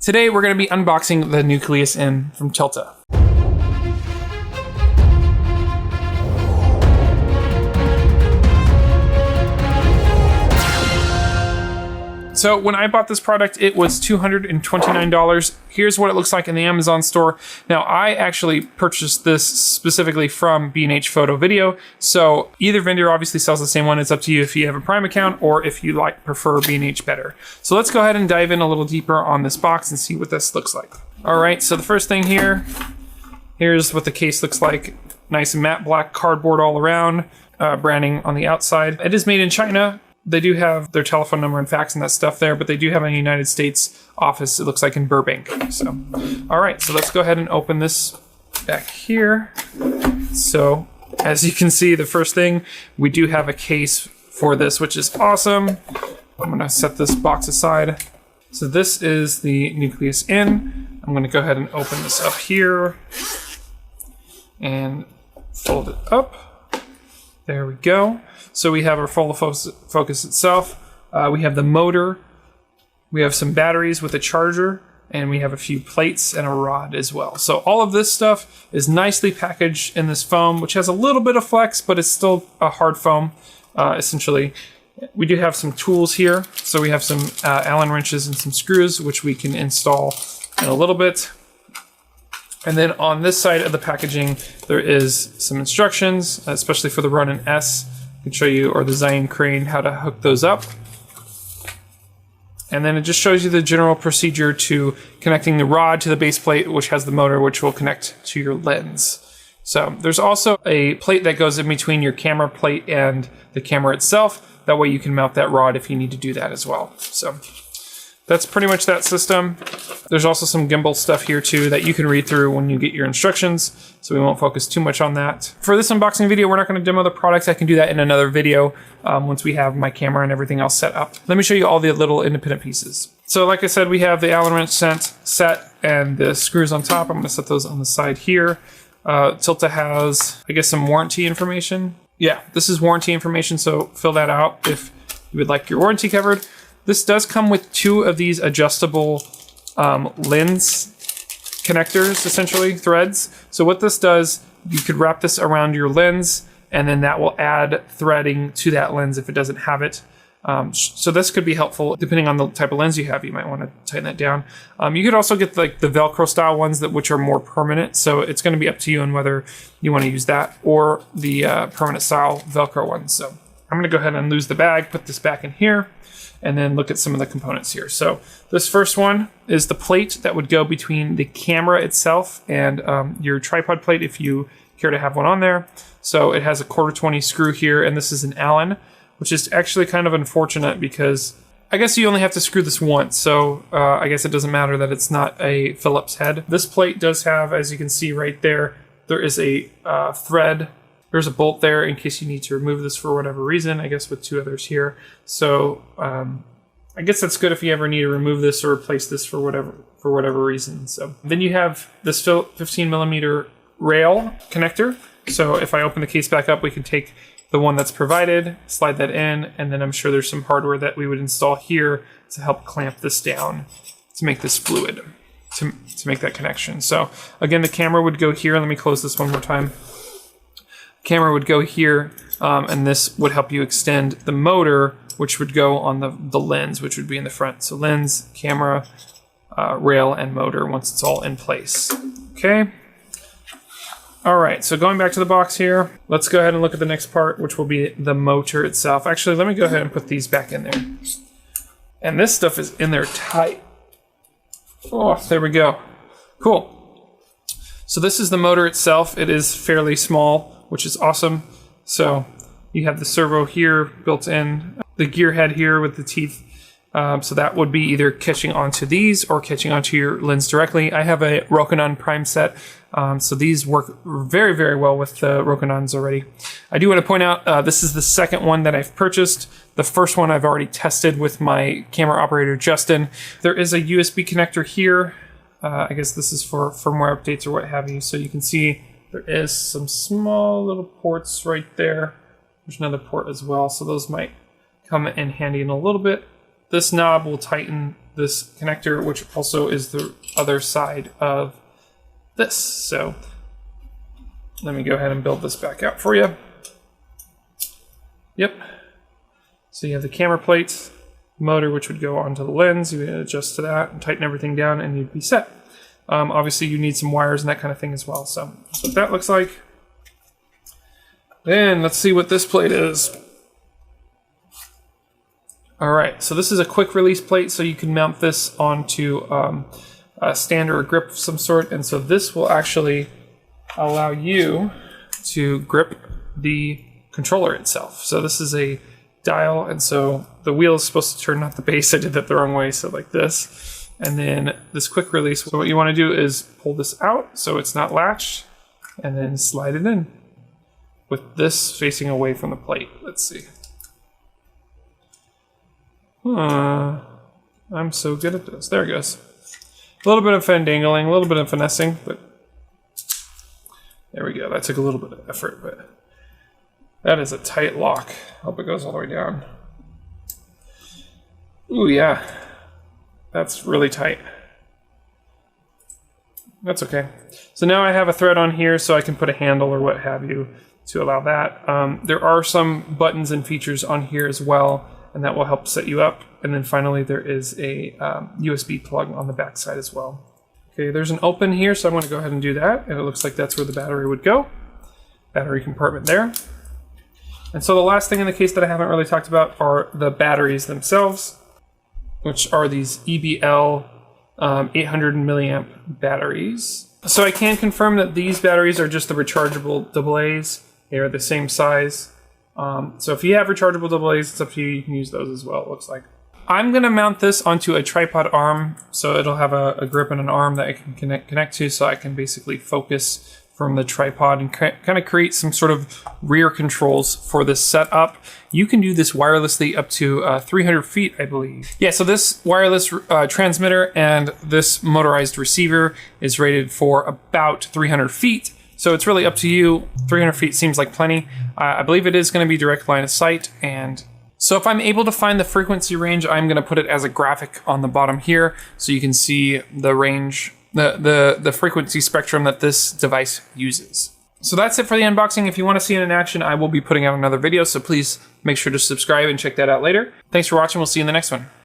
Today we're going to be unboxing the Nucleus N from Tilta. So when I bought this product, it was $229. Here's what it looks like in the Amazon store. Now, I actually purchased this specifically from B&H Photo Video. So either vendor obviously sells the same one. It's up to you if you have a Prime account or if you prefer B&H better. So let's go ahead and dive in a little deeper on this box and see what this looks like. All right, so the first thing here's what the case looks like. Nice matte black cardboard all around, branding on the outside. It is made in China. They do have their telephone number and fax and that stuff there, but they do have a United States office, it looks like in Burbank. So, all right, so let's go ahead and open this back here. So, as you can see, the first thing, we do have a case for this, which is awesome. I'm gonna set this box aside. So this is the Nucleus N. I'm gonna go ahead and open this up here and fold it up. There we go. So we have our full focus itself. We have the motor. We have some batteries with a charger, and we have a few plates and a rod as well. So all of this stuff is nicely packaged in this foam, which has a little bit of flex, but it's still a hard foam, essentially. We do have some tools here. So we have some Allen wrenches and some screws, which we can install in a little bit. And then on this side of the packaging, there is some instructions, especially for the Ronin S. I can show you, or the Zion Crane, how to hook those up. And then it just shows you the general procedure to connecting the rod to the base plate, which has the motor, which will connect to your lens. So there's also a plate that goes in between your camera plate and the camera itself. That way you can mount that rod if you need to do that as well. So that's pretty much that system. There's also some gimbal stuff here too that you can read through when you get your instructions, so we won't focus too much on that. For this unboxing video, we're not going to demo the product. I can do that in another video once we have my camera and everything else set up. Let me show you all the little independent pieces. So like I said, we have the Allen wrench set and the screws on top. I'm going to set those on the side here. Tilta has, I guess, some warranty information. Yeah, this is warranty information, so fill that out if you would like your warranty covered. This does come with two of these adjustable lens connectors, essentially, threads. So what this does, you could wrap this around your lens, and then that will add threading to that lens if it doesn't have it. So this could be helpful depending on the type of lens you have. You might want to tighten that down. You could also get like the Velcro style ones which are more permanent. So it's going to be up to you on whether you want to use that or the permanent style Velcro ones. So I'm going to go ahead and lose the bag, put this back in here, and then look at some of the components here. So this first one is the plate that would go between the camera itself and your tripod plate if you care to have one on there. So it has a 1/4 screw here, and this is an Allen, which is actually kind of unfortunate because I guess you only have to screw this once. So I guess it doesn't matter that it's not a Phillips head. This plate does have, as you can see right there, there is a thread. There's a bolt there in case you need to remove this for whatever reason, I guess with two others here. So I guess that's good if you ever need to remove this or replace this for whatever reason. So then you have this 15 millimeter rail connector. So if I open the case back up, we can take the one that's provided, slide that in, and then I'm sure there's some hardware that we would install here to help clamp this down to make this fluid, to make that connection. So again, the camera would go here. Let me close this one more time. Camera would go here, and this would help you extend the motor, which would go on the lens, which would be in the front. So lens, camera, rail, and motor once it's all in place. Okay. All right, so going back to the box here, let's go ahead and look at the next part, which will be the motor itself. Actually, let me go ahead and put these back in there. And this stuff is in there tight. Oh, there we go. Cool. So this is the motor itself. It is fairly small, which is awesome. So you have the servo here built in, the gear head here with the teeth. So that would be either catching onto these or catching onto your lens directly. I have a Rokinon Prime set, so these work very, very well with the Rokinons already. I do want to point out this is the second one that I've purchased. The first one I've already tested with my camera operator, Justin. There is a USB connector here. I guess this is for firmware updates or what have you. So you can see there is some small little ports right there. There's another port as well, so those might come in handy in a little bit. This knob will tighten this connector, which also is the other side of this. So let me go ahead and build this back out for you. Yep. So you have the camera plates, motor, which would go onto the lens. You would adjust to that and tighten everything down, and you'd be set. Obviously, you need some wires and that kind of thing as well. So that's what that looks like. Then let's see what this plate is. All right, so this is a quick release plate, so you can mount this onto a stand or a grip of some sort. And so this will actually allow you to grip the controller itself. So this is a dial, and so the wheel is supposed to turn, not the base. I did that the wrong way, so like this. And then this quick release, so what you want to do is pull this out so it's not latched, and then slide it in with this facing away from the plate. Let's see. I'm so good at this. There it goes. A little bit of fendangling, a little bit of finessing, but there we go. That took a little bit of effort, but that is a tight lock. Hope it goes all the way down. Ooh, yeah. That's really tight. That's okay. So now I have a thread on here so I can put a handle or what have you to allow that. There are some buttons and features on here as well, and that will help set you up. And then finally, there is a USB plug on the back side as well. Okay, there's an open here, so I'm going to go ahead and do that. And it looks like that's where the battery would go. Battery compartment there. And so the last thing in the case that I haven't really talked about are the batteries themselves, which are these EBL 800 milliamp batteries. So I can confirm that these batteries are just the rechargeable AA's. They are the same size. So if you have rechargeable AA's, it's up to you. You can use those as well, it looks like. I'm going to mount this onto a tripod arm, so it'll have a grip and an arm that I can connect to, so I can basically focus from the tripod and kind of create some sort of rear controls for this setup. You can do this wirelessly up to 300 feet, I believe. Yeah, so this wireless transmitter and this motorized receiver is rated for about 300 feet. So it's really up to you. 300 feet seems like plenty. I believe it is going to be direct line of sight. And so if I'm able to find the frequency range, I'm going to put it as a graphic on the bottom here so you can see the range, the frequency spectrum that this device uses. So that's it for the unboxing. If you want to see it in action, I will be putting out another video, so please make sure to subscribe and check that out later. Thanks for watching. We'll see you in the next one.